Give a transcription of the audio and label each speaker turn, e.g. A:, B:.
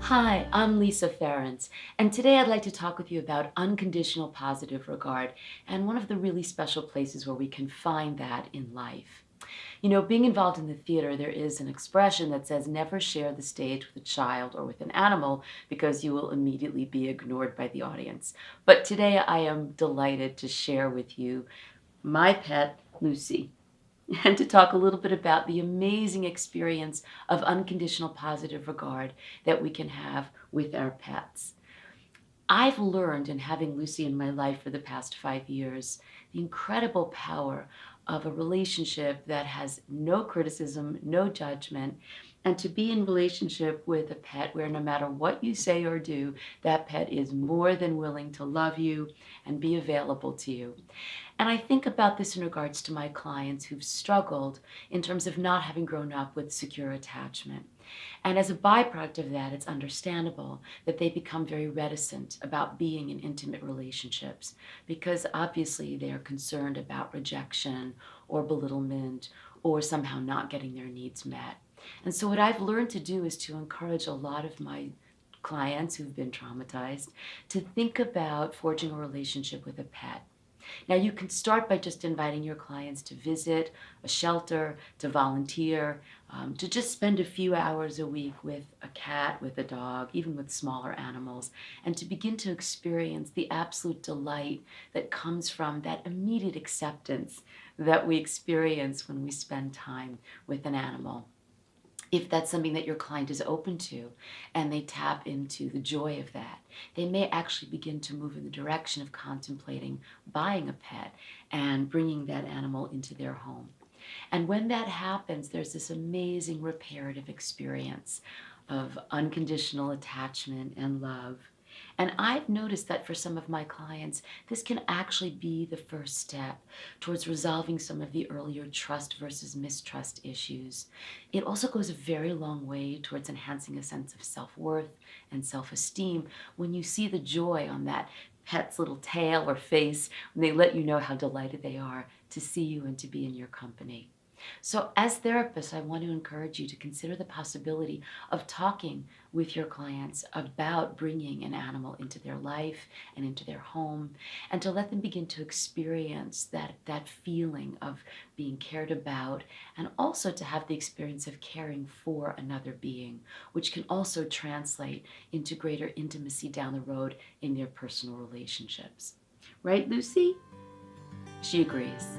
A: Hi, I'm Lisa Ferrens, and today I'd like to talk with you about unconditional positive regard and one of the really special places where we can find that in life. You know, being involved in the theater, there is an expression that says never share the stage with a child or with an animal because you will immediately be ignored by the audience. But today I am delighted to share with you my pet, Lucy, and to talk a little bit about the amazing experience of unconditional positive regard that we can have with our pets. I've learned in having Lucy in my life for the past 5 years the incredible power of a relationship that has no criticism, no judgment, and to be in relationship with a pet where no matter what you say or do, that pet is more than willing to love you and be available to you. And I think about this in regards to my clients who've struggled in terms of not having grown up with secure attachment. And as a byproduct of that, it's understandable that they become very reticent about being in intimate relationships because obviously they are concerned about rejection or belittlement or somehow not getting their needs met. And so what I've learned to do is to encourage a lot of my clients who've been traumatized to think about forging a relationship with a pet. Now, you can start by just inviting your clients to visit a shelter, to volunteer, to just spend a few hours a week with a cat, with a dog, even with smaller animals, and to begin to experience the absolute delight that comes from that immediate acceptance that we experience when we spend time with an animal. If that's something that your client is open to and they tap into the joy of that, they may actually begin to move in the direction of contemplating buying a pet and bringing that animal into their home. And when that happens, there's this amazing reparative experience of unconditional attachment and love. And I've noticed that for some of my clients, this can actually be the first step towards resolving some of the earlier trust versus mistrust issues. It also goes a very long way towards enhancing a sense of self-worth and self-esteem when you see the joy on that pet's little tail or face when they let you know how delighted they are to see you and to be in your company. So as therapists, I want to encourage you to consider the possibility of talking with your clients about bringing an animal into their life and into their home, and to let them begin to experience that feeling of being cared about, and also to have the experience of caring for another being, which can also translate into greater intimacy down the road in their personal relationships. Right, Lucy? She agrees.